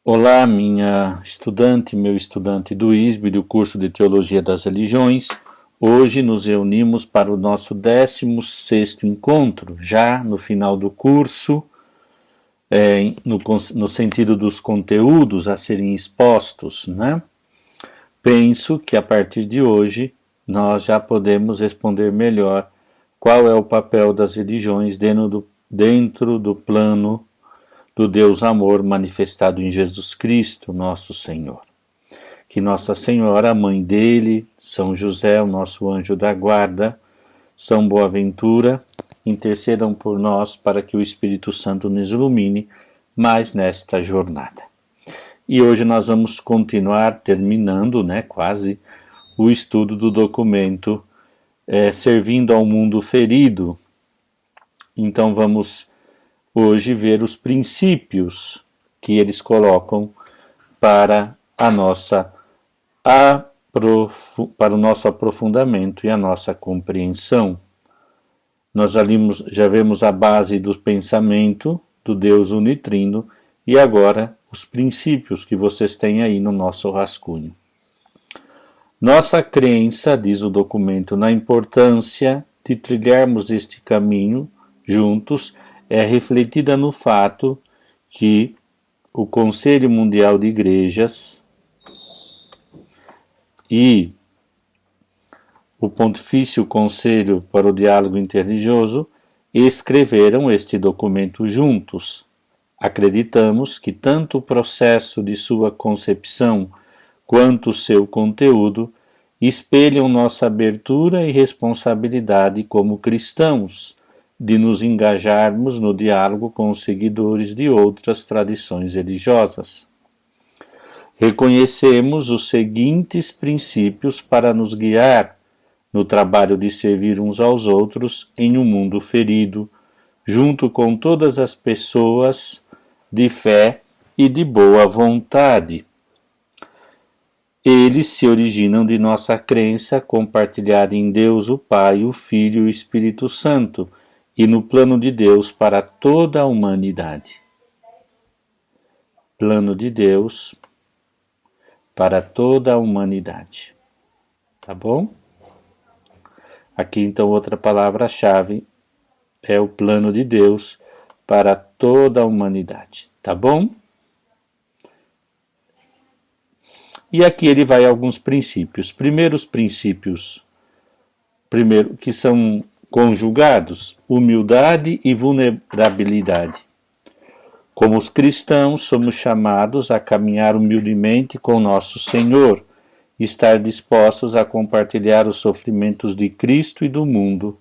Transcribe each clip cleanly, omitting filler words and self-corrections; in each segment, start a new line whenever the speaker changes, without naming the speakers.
Olá, minha estudante, meu estudante do ISB, do curso de Teologia das Religiões. Hoje nos reunimos para o nosso 16º encontro, já no final do curso, no sentido dos conteúdos a serem expostos, né? Penso que a partir de hoje nós já podemos responder melhor qual é o papel das religiões dentro do plano do Deus Amor manifestado em Jesus Cristo, nosso Senhor. Que Nossa Senhora, a mãe dele, São José, o nosso anjo da guarda, São Boaventura, intercedam por nós para que o Espírito Santo nos ilumine mais nesta jornada. E hoje nós vamos continuar terminando, quase, o estudo do documento Servindo ao Mundo Ferido. Então vamos hoje ver os princípios que eles colocam para para o nosso aprofundamento e a nossa compreensão. Nós já vemos a base do pensamento do Deus unitrino e agora os princípios que vocês têm aí no nosso rascunho. Nossa crença, diz o documento, na importância de trilharmos este caminho juntos é refletida no fato que o Conselho Mundial de Igrejas e o Pontifício Conselho para o Diálogo Interreligioso escreveram este documento juntos. Acreditamos que tanto o processo de sua concepção quanto o seu conteúdo espelham nossa abertura e responsabilidade como cristãos de nos engajarmos no diálogo com os seguidores de outras tradições religiosas. Reconhecemos os seguintes princípios para nos guiar no trabalho de servir uns aos outros em um mundo ferido, junto com todas as pessoas de fé e de boa vontade. Eles se originam de nossa crença compartilhada em Deus o Pai, o Filho e o Espírito Santo, e no plano de Deus para toda a humanidade. Plano de Deus para toda a humanidade. Tá bom? Aqui então outra palavra-chave é o plano de Deus para toda a humanidade. Tá bom? E aqui ele vai a alguns princípios. Primeiros princípios, que são conjugados, humildade e vulnerabilidade. Como os cristãos, somos chamados a caminhar humildemente com nosso Senhor, estar dispostos a compartilhar os sofrimentos de Cristo e do mundo.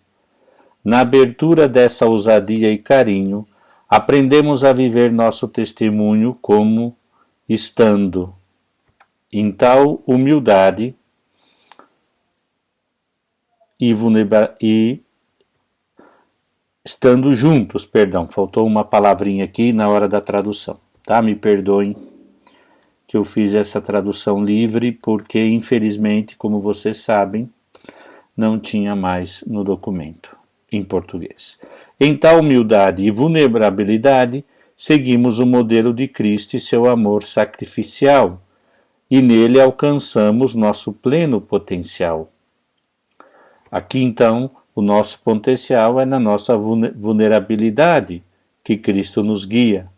Na abertura dessa ousadia e carinho, aprendemos a viver nosso testemunho como estando em tal humildade e estando juntos, faltou uma palavrinha aqui na hora da tradução, tá? Me perdoem que eu fiz essa tradução livre, porque infelizmente, como vocês sabem, não tinha mais no documento em português. Em tal humildade e vulnerabilidade, seguimos o modelo de Cristo e seu amor sacrificial, e nele alcançamos nosso pleno potencial. Aqui então, o nosso potencial é na nossa vulnerabilidade que Cristo nos guia.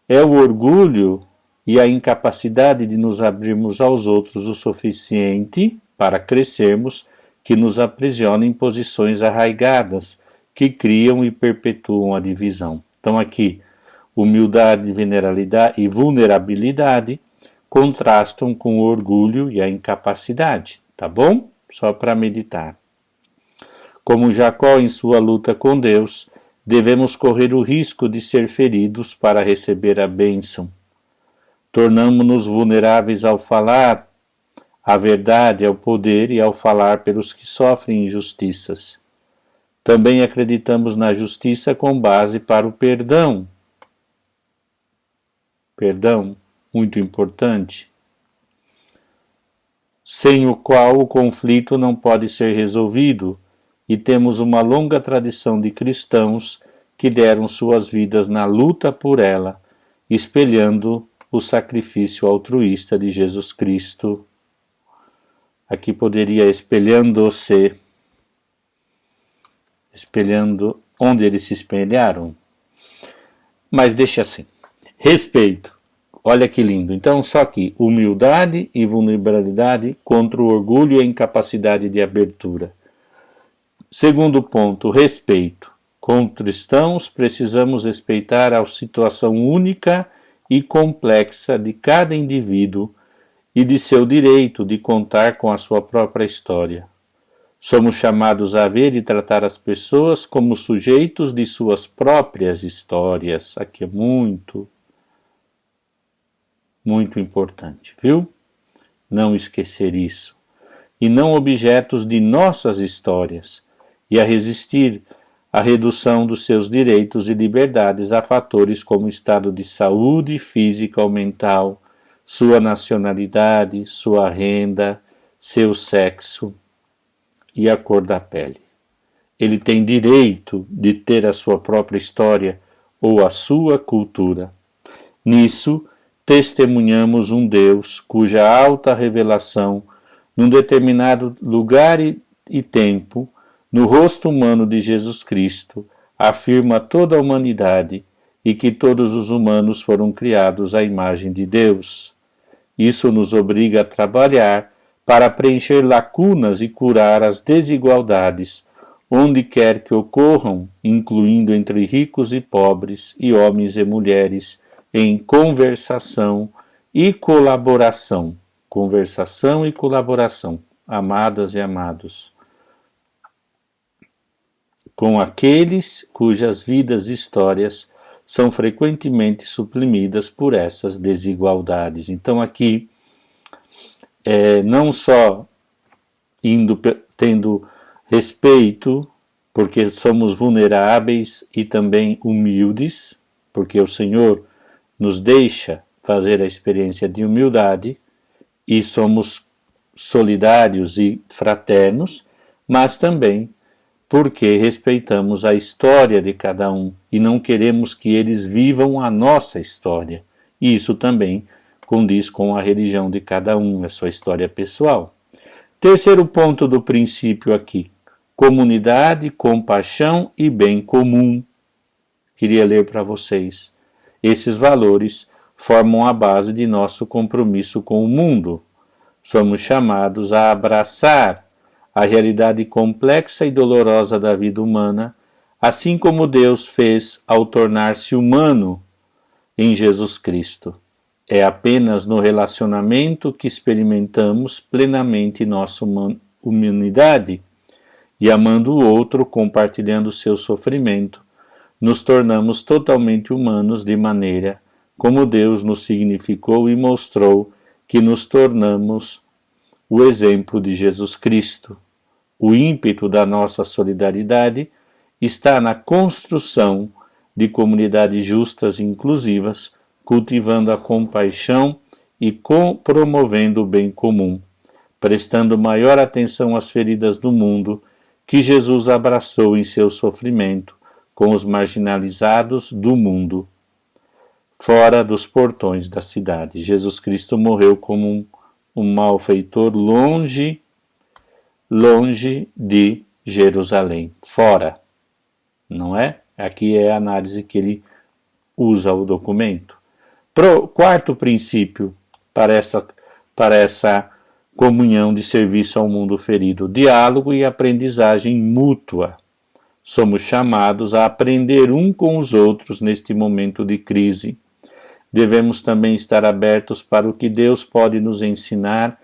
É o orgulho e a incapacidade de nos abrirmos aos outros o suficiente para crescermos que nos aprisiona em posições arraigadas que criam e perpetuam a divisão. Então aqui, humildade e vulnerabilidade contrastam com o orgulho e a incapacidade, tá bom? Só para meditar. Como Jacó em sua luta com Deus, devemos correr o risco de ser feridos para receber a bênção. Tornamo-nos vulneráveis ao falar a verdade, ao poder e ao falar pelos que sofrem injustiças. Também acreditamos na justiça com base para o perdão. Perdão, muito importante. Sem o qual o conflito não pode ser resolvido, e temos uma longa tradição de cristãos que deram suas vidas na luta por ela, espelhando o sacrifício altruísta de Jesus Cristo. Aqui poderia espelhando-se, espelhando onde eles se espelharam. Mas deixa assim. Respeito. Olha que lindo. Então, só aqui, humildade e vulnerabilidade contra o orgulho e a incapacidade de abertura. Segundo ponto, respeito. Como cristãos, precisamos respeitar a situação única e complexa de cada indivíduo e de seu direito de contar com a sua própria história. Somos chamados a ver e tratar as pessoas como sujeitos de suas próprias histórias. Aqui é muito importante, viu? Não esquecer isso. E não objetos de nossas histórias, e a resistir à redução dos seus direitos e liberdades a fatores como estado de saúde física ou mental, sua nacionalidade, sua renda, seu sexo e a cor da pele. Ele tem direito de ter a sua própria história ou a sua cultura. Nisso, testemunhamos um Deus cuja alta revelação, num determinado lugar e tempo, no rosto humano de Jesus Cristo, afirma toda a humanidade e que todos os humanos foram criados à imagem de Deus. Isso nos obriga a trabalhar para preencher lacunas e curar as desigualdades, onde quer que ocorram, incluindo entre ricos e pobres, e homens e mulheres, em conversação e colaboração. Conversação e colaboração, amadas e amados, com aqueles cujas vidas e histórias são frequentemente suprimidas por essas desigualdades. Então aqui, não só tendo respeito, porque somos vulneráveis e também humildes, porque o Senhor nos deixa fazer a experiência de humildade e somos solidários e fraternos, mas também porque respeitamos a história de cada um e não queremos que eles vivam a nossa história. E isso também condiz com a religião de cada um, a sua história pessoal. Terceiro ponto do princípio aqui: comunidade, compaixão e bem comum. Queria ler para vocês. Esses valores formam a base de nosso compromisso com o mundo. Somos chamados a abraçar a realidade complexa e dolorosa da vida humana, assim como Deus fez ao tornar-se humano em Jesus Cristo. É apenas no relacionamento que experimentamos plenamente nossa humanidade e, amando o outro, compartilhando seu sofrimento, nos tornamos totalmente humanos de maneira como Deus nos significou e mostrou que nos tornamos o exemplo de Jesus Cristo. O ímpeto da nossa solidariedade está na construção de comunidades justas e inclusivas, cultivando a compaixão e promovendo o bem comum, prestando maior atenção às feridas do mundo que Jesus abraçou em seu sofrimento com os marginalizados do mundo, fora dos portões da cidade. Jesus Cristo morreu como um malfeitor longe de Jerusalém, fora, não é? Aqui é a análise que ele usa o documento. Quarto princípio para essa comunhão de serviço ao mundo ferido: diálogo e aprendizagem mútua. Somos chamados a aprender um com os outros neste momento de crise. Devemos também estar abertos para o que Deus pode nos ensinar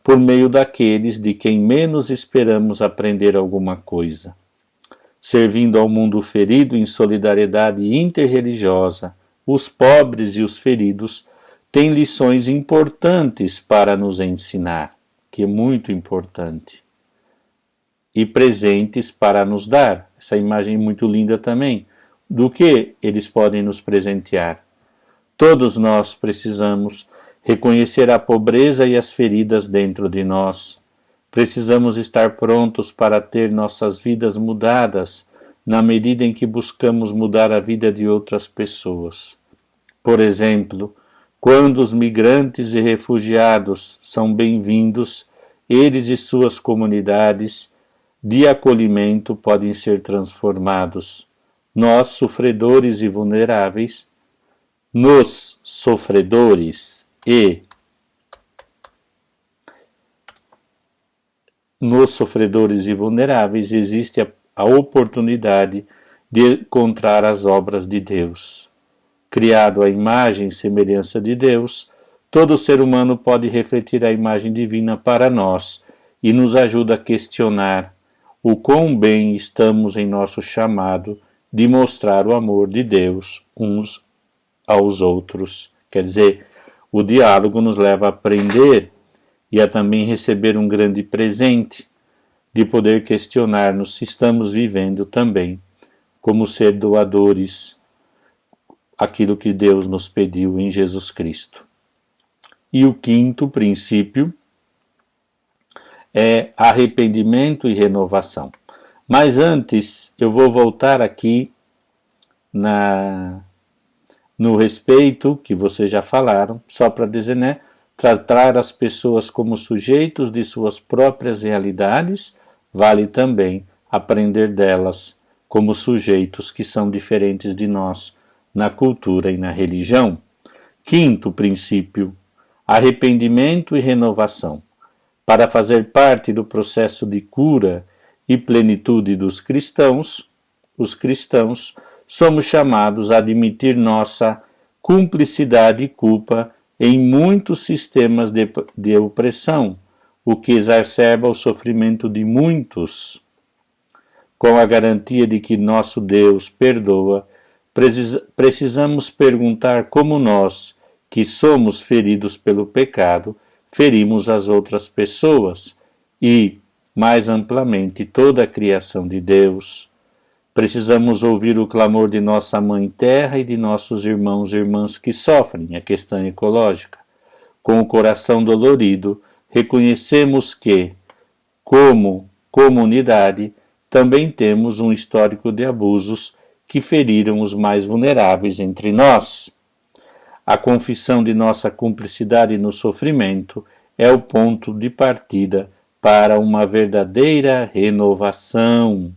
por meio daqueles de quem menos esperamos aprender alguma coisa. Servindo ao mundo ferido em solidariedade interreligiosa, os pobres e os feridos têm lições importantes para nos ensinar, que é muito importante, e presentes para nos dar. Essa imagem é muito linda também. Do que eles podem nos presentear? Todos nós precisamos reconhecer a pobreza e as feridas dentro de nós. Precisamos estar prontos para ter nossas vidas mudadas na medida em que buscamos mudar a vida de outras pessoas. Por exemplo, Quando os migrantes e refugiados são bem-vindos, eles e suas comunidades de acolhimento podem ser transformados. Nós, sofredores e vulneráveis, nos sofredores e vulneráveis existe a oportunidade de encontrar as obras de Deus. Criado à imagem e semelhança de Deus, todo ser humano pode refletir a imagem divina para nós e nos ajuda a questionar o quão bem estamos em nosso chamado de mostrar o amor de Deus uns aos outros. Quer dizer, o diálogo nos leva a aprender e a também receber um grande presente de poder questionar-nos se estamos vivendo também como ser doadores aquilo que Deus nos pediu em Jesus Cristo. E o quinto princípio é arrependimento e renovação. Mas antes, eu vou voltar aqui no respeito que vocês já falaram, só para dizer, né? Tratar as pessoas como sujeitos de suas próprias realidades, vale também aprender delas como sujeitos que são diferentes de nós na cultura e na religião. Quinto princípio, arrependimento e renovação. Para fazer parte do processo de cura e plenitude dos cristãos, os cristãos somos chamados a admitir nossa cumplicidade e culpa em muitos sistemas de opressão, o que exacerba o sofrimento de muitos. Com a garantia de que nosso Deus perdoa, precisamos perguntar como nós, que somos feridos pelo pecado, ferimos as outras pessoas e, mais amplamente, toda a criação de Deus. Precisamos ouvir o clamor de nossa Mãe Terra e de nossos irmãos e irmãs que sofrem a questão ecológica. Com o coração dolorido, reconhecemos que, como comunidade, também temos um histórico de abusos que feriram os mais vulneráveis entre nós. A confissão de nossa cumplicidade no sofrimento é o ponto de partida para uma verdadeira renovação.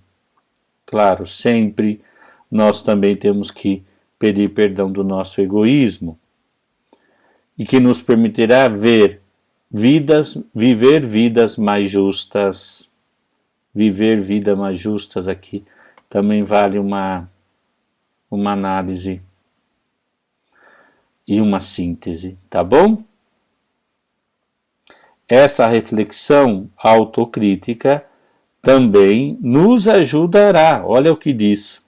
Claro, sempre nós também temos que pedir perdão do nosso egoísmo e que nos permitirá viver vidas mais justas. Viver vidas mais justas aqui também vale uma análise e uma síntese, tá bom? Essa reflexão autocrítica também nos ajudará, olha o que diz,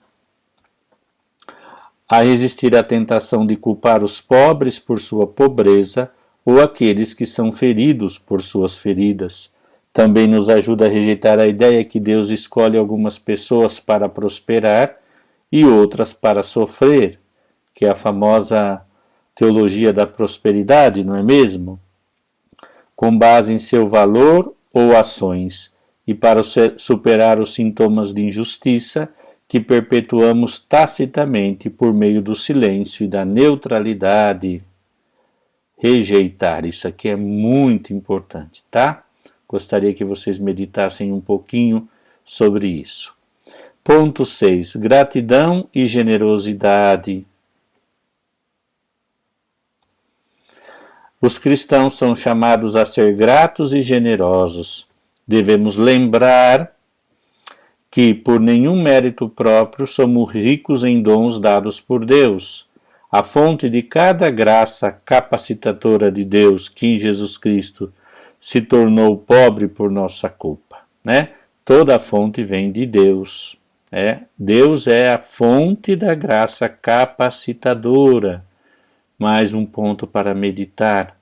a resistir à tentação de culpar os pobres por sua pobreza ou aqueles que são feridos por suas feridas. Também nos ajuda a rejeitar a ideia que Deus escolhe algumas pessoas para prosperar e outras para sofrer, que é a famosa teologia da prosperidade, não é mesmo? Com base em seu valor ou ações, e para superar os sintomas de injustiça que perpetuamos tacitamente por meio do silêncio e da neutralidade. Rejeitar, isso aqui é muito importante, tá? Gostaria que vocês meditassem um pouquinho sobre isso. Ponto 6. Gratidão e generosidade. Os cristãos são chamados a ser gratos e generosos. Devemos lembrar que, por nenhum mérito próprio, somos ricos em dons dados por Deus. A fonte de cada graça capacitadora de Deus, que em Jesus Cristo se tornou pobre por nossa culpa, né? Toda a fonte vem de Deus. Deus é a fonte da graça capacitadora. Mais um ponto para meditar.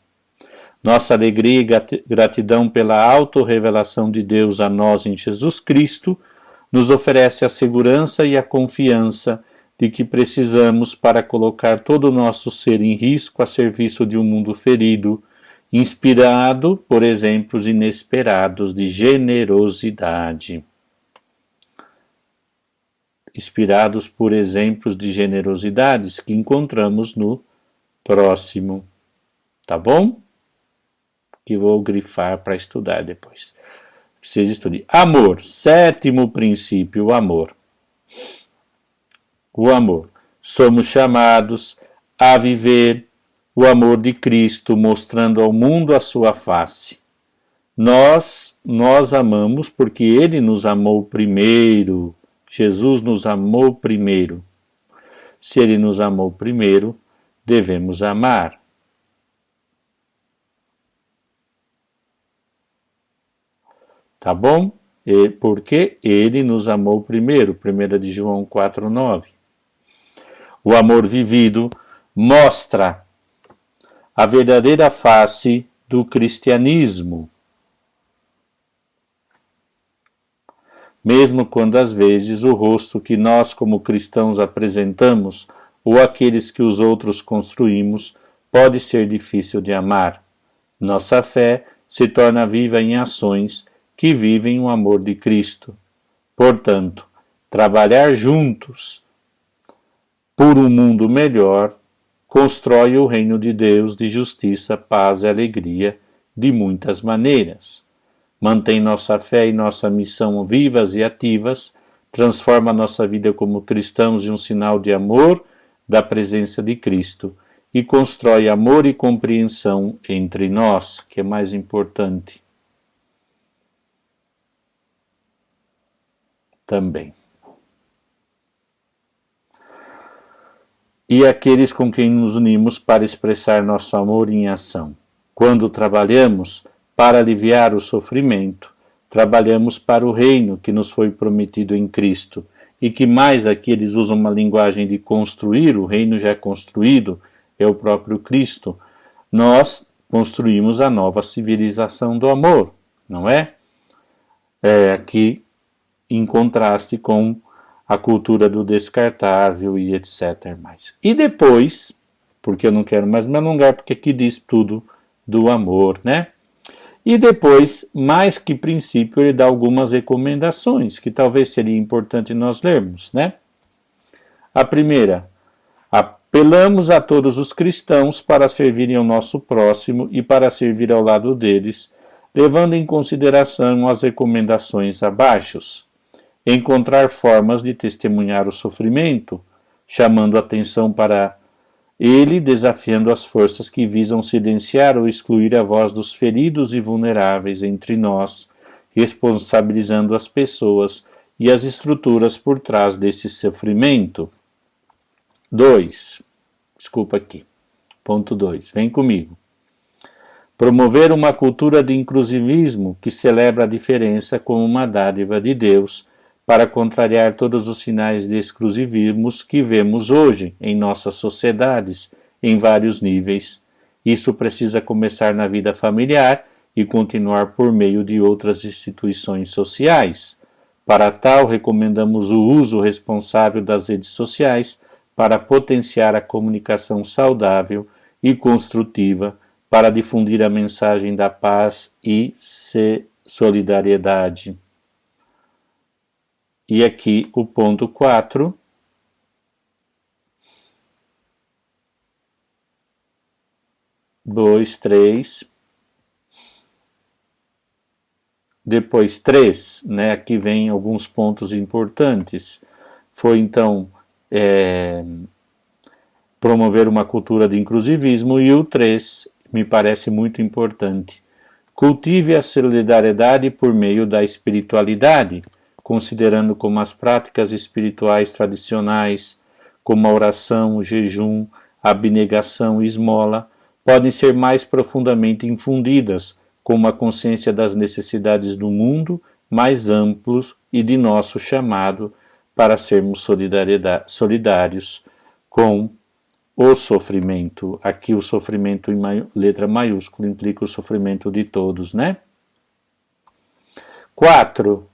Nossa alegria e gratidão pela autorrevelação de Deus a nós em Jesus Cristo nos oferece a segurança e a confiança de que precisamos para colocar todo o nosso ser em risco a serviço de um mundo ferido, inspirado por exemplos inesperados de generosidade. Inspirados por exemplos de generosidades que encontramos no próximo. tá bom? Que vou grifar para estudar depois. Precisa estudar. Amor, sétimo princípio, o amor. O amor. Somos chamados a viver o amor de Cristo, mostrando ao mundo a sua face. Nós amamos porque Ele nos amou primeiro. Jesus nos amou primeiro. Se Ele nos amou primeiro, devemos amar. Tá bom? Porque Ele nos amou primeiro. 1 de João 4,9. O amor vivido mostra a verdadeira face do cristianismo. Mesmo quando às vezes o rosto que nós como cristãos apresentamos ou aqueles que os outros construímos pode ser difícil de amar. Nossa fé se torna viva em ações que vivem o amor de Cristo. Portanto, trabalhar juntos por um mundo melhor constrói o reino de Deus de justiça, paz e alegria de muitas maneiras. Mantém nossa fé e nossa missão vivas e ativas, transforma nossa vida como cristãos em um sinal de amor da presença de Cristo e constrói amor e compreensão entre nós, que é mais importante também. E aqueles com quem nos unimos para expressar nosso amor em ação. Quando trabalhamos para aliviar o sofrimento, trabalhamos para o reino que nos foi prometido em Cristo, e que mais aqui eles usam uma linguagem de construir, o reino já é construído, é o próprio Cristo. Nós construímos a nova civilização do amor, não é? Aqui em contraste com a cultura do descartável e etc. E depois, porque eu não quero mais me alongar, porque aqui diz tudo do amor, né? E depois, mais que princípio, ele dá algumas recomendações que talvez seria importante nós lermos, né? A primeira, apelamos a todos os cristãos para servirem ao nosso próximo e para servir ao lado deles, levando em consideração as recomendações abaixo. Encontrar formas de testemunhar o sofrimento, chamando atenção para ele, desafiando as forças que visam silenciar ou excluir a voz dos feridos e vulneráveis entre nós, responsabilizando as pessoas e as estruturas por trás desse sofrimento. Ponto 2. Vem comigo. Promover uma cultura de inclusivismo que celebra a diferença como uma dádiva de Deus, para contrariar todos os sinais de exclusivismo que vemos hoje em nossas sociedades, em vários níveis. Isso precisa começar na vida familiar e continuar por meio de outras instituições sociais. Para tal, recomendamos o uso responsável das redes sociais para potenciar a comunicação saudável e construtiva, para difundir a mensagem da paz e solidariedade. E aqui o ponto 4. Depois 3, né? Aqui vem alguns pontos importantes. Foi então promover uma cultura de inclusivismo, e o 3 me parece muito importante. Cultive a solidariedade por meio da espiritualidade, considerando como as práticas espirituais tradicionais, como a oração, o jejum, a abnegação e esmola, podem ser mais profundamente infundidas com uma consciência das necessidades do mundo mais amplos e de nosso chamado para sermos solidários com o sofrimento. Aqui o sofrimento em letra maiúscula implica o sofrimento de todos, né? 4.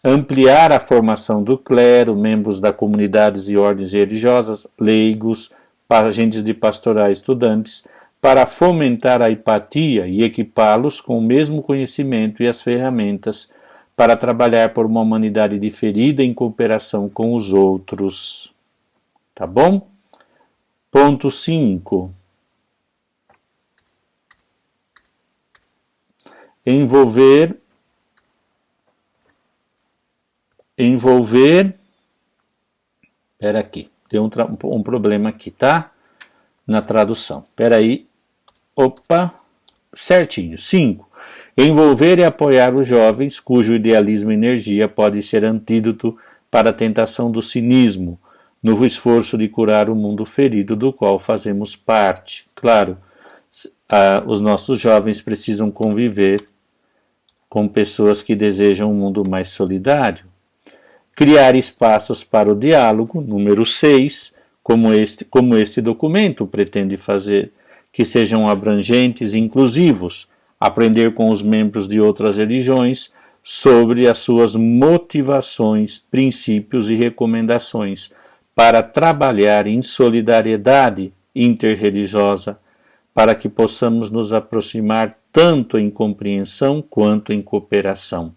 Ampliar a formação do clero, membros da comunidades e ordens religiosas, leigos, agentes de pastoral, estudantes, para fomentar a empatia e equipá-los com o mesmo conhecimento e as ferramentas para trabalhar por uma humanidade diferida em cooperação com os outros. Tá bom? Ponto 5. envolver, espera aqui, deu um problema aqui, tá? Na tradução, espera aí, opa, certinho, 5. Envolver e apoiar os jovens, cujo idealismo e energia pode ser antídoto para a tentação do cinismo, no esforço de curar o mundo ferido do qual fazemos parte. Claro, os nossos jovens precisam conviver com pessoas que desejam um mundo mais solidário. Criar espaços para o diálogo, número 6, como este documento pretende fazer, que sejam abrangentes e inclusivos, aprender com os membros de outras religiões sobre as suas motivações, princípios e recomendações para trabalhar em solidariedade interreligiosa, para que possamos nos aproximar tanto em compreensão quanto em cooperação.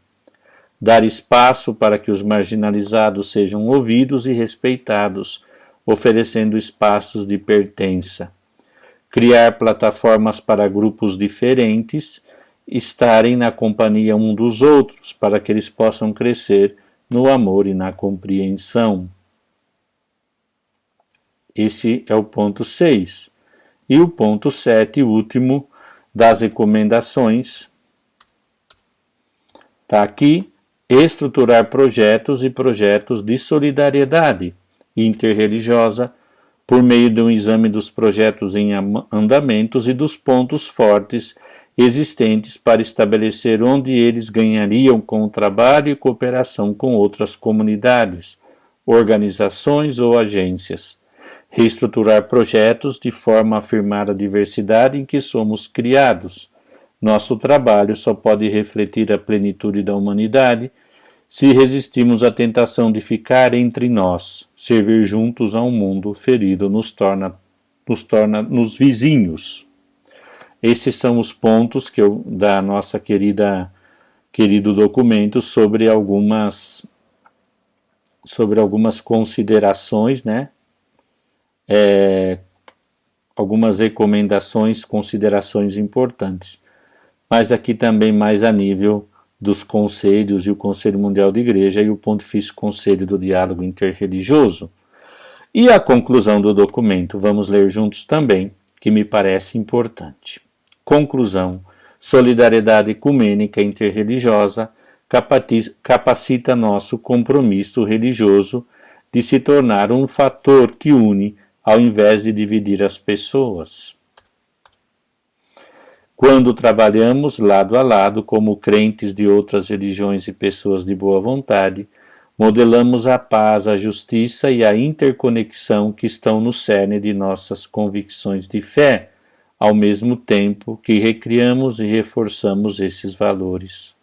Dar espaço para que os marginalizados sejam ouvidos e respeitados, oferecendo espaços de pertença. Criar plataformas para grupos diferentes estarem na companhia um dos outros, para que eles possam crescer no amor e na compreensão. Esse é o ponto 6. E o ponto 7, último, das recomendações, está aqui: estruturar projetos de solidariedade interreligiosa por meio de um exame dos projetos em andamentos e dos pontos fortes existentes para estabelecer onde eles ganhariam com o trabalho e cooperação com outras comunidades, organizações ou agências. Reestruturar projetos de forma a afirmar a diversidade em que somos criados. Nosso trabalho só pode refletir a plenitude da humanidade se resistimos à tentação de ficar entre nós. Servir juntos a um mundo ferido nos torna vizinhos. Esses são os pontos da nossa querido documento sobre algumas considerações, né? Algumas recomendações, considerações importantes. Mas aqui também mais a nível dos conselhos e o Conselho Mundial de Igreja e o Pontifício Conselho do Diálogo Interreligioso. E a conclusão do documento, vamos ler juntos também, que me parece importante. Conclusão: solidariedade ecumênica interreligiosa capacita nosso compromisso religioso de se tornar um fator que une, ao invés de dividir as pessoas. Quando trabalhamos lado a lado como crentes de outras religiões e pessoas de boa vontade, modelamos a paz, a justiça e a interconexão que estão no cerne de nossas convicções de fé, ao mesmo tempo que recriamos e reforçamos esses valores.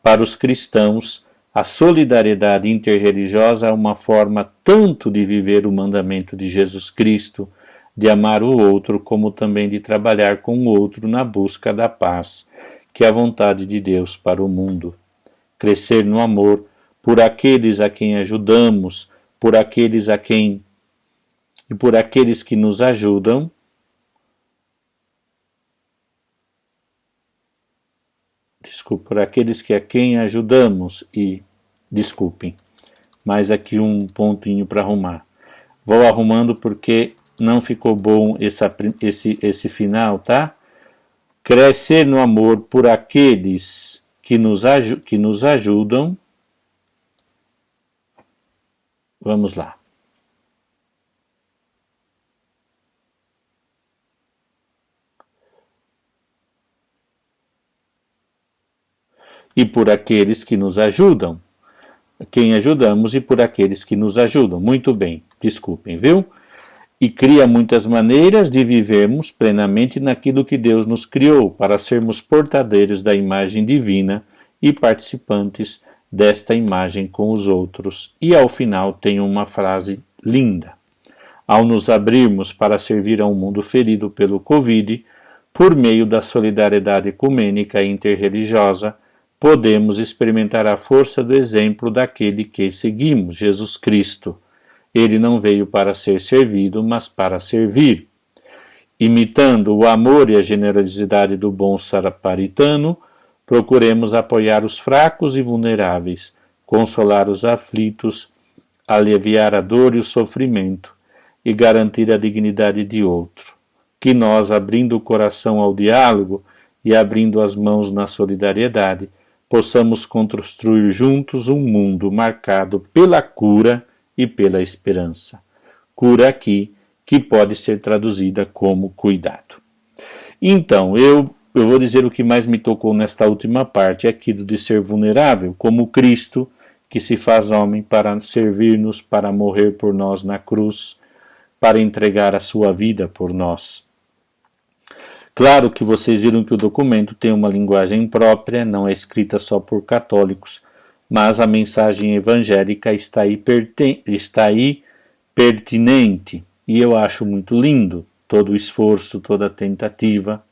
Para os cristãos, a solidariedade interreligiosa é uma forma tanto de viver o mandamento de Jesus Cristo, de amar o outro, como também de trabalhar com o outro na busca da paz, que é a vontade de Deus para o mundo. Crescer no amor por aqueles a quem ajudamos, por aqueles que nos ajudam, por aqueles a quem ajudamos mais aqui um pontinho para arrumar. Vou arrumando porque não ficou bom esse final, tá? Crescer no amor por aqueles que nos ajudam. Vamos lá. E por aqueles que nos ajudam. Quem ajudamos e por aqueles que nos ajudam. Muito bem, desculpem, viu? E cria muitas maneiras de vivermos plenamente naquilo que Deus nos criou, para sermos portadeiros da imagem divina e participantes desta imagem com os outros. E ao final tem uma frase linda. Ao nos abrirmos para servir a um mundo ferido pelo Covid, por meio da solidariedade ecumênica e interreligiosa, podemos experimentar a força do exemplo daquele que seguimos, Jesus Cristo. Ele não veio para ser servido, mas para servir. Imitando o amor e a generosidade do bom samaritano, procuremos apoiar os fracos e vulneráveis, consolar os aflitos, aliviar a dor e o sofrimento e garantir a dignidade de outro. Que nós, abrindo o coração ao diálogo e abrindo as mãos na solidariedade, possamos construir juntos um mundo marcado pela cura e pela esperança. Cura aqui, que pode ser traduzida como cuidado. Então, eu vou dizer o que mais me tocou nesta última parte, aquilo de ser vulnerável, como Cristo, que se faz homem para servir-nos, para morrer por nós na cruz, para entregar a sua vida por nós. Claro que vocês viram que o documento tem uma linguagem própria, não é escrita só por católicos, mas a mensagem evangélica está aí pertinente, e eu acho muito lindo todo o esforço, toda a tentativa,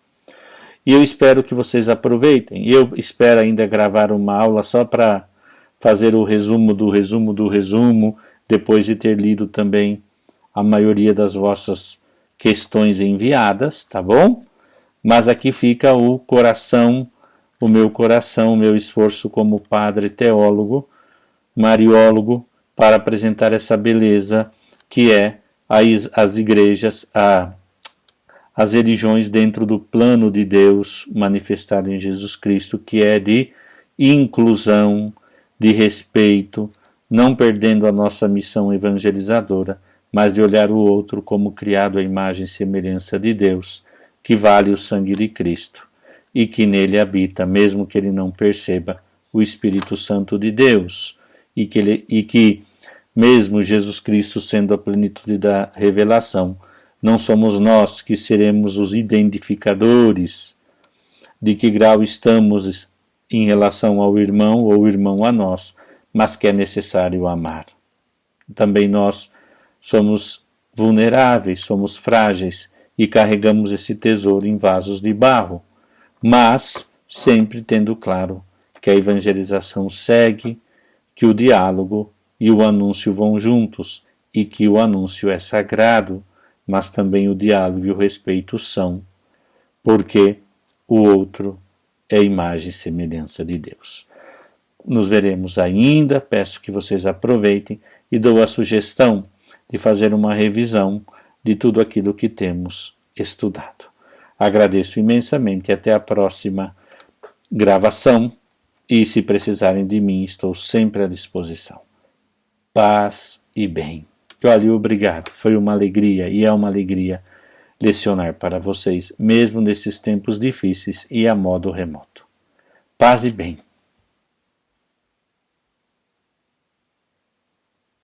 e eu espero que vocês aproveitem. Eu espero ainda gravar uma aula só para fazer o resumo do resumo, depois de ter lido também a maioria das vossas questões enviadas, tá bom? Mas aqui fica o meu esforço como padre teólogo, mariólogo, para apresentar essa beleza que é as igrejas, as religiões dentro do plano de Deus manifestado em Jesus Cristo, que é de inclusão, de respeito, não perdendo a nossa missão evangelizadora, mas de olhar o outro como criado à imagem e semelhança de Deus, que vale o sangue de Cristo, e que nele habita, mesmo que ele não perceba, o Espírito Santo de Deus, e que mesmo Jesus Cristo sendo a plenitude da revelação, não somos nós que seremos os identificadores de que grau estamos em relação ao irmão ou o irmão a nós, mas que é necessário amar. Também nós somos vulneráveis, somos frágeis e carregamos esse tesouro em vasos de barro, mas sempre tendo claro que a evangelização segue, que o diálogo e o anúncio vão juntos e que o anúncio é sagrado, mas também o diálogo e o respeito são, porque o outro é imagem e semelhança de Deus. Nos veremos ainda, peço que vocês aproveitem e dou a sugestão de fazer uma revisão de tudo aquilo que temos estudado. Agradeço imensamente e até a próxima gravação, e se precisarem de mim, estou sempre à disposição. Paz e bem. E olha, obrigado, foi uma alegria e é uma alegria lecionar para vocês, mesmo nesses tempos difíceis e a modo remoto. Paz e bem.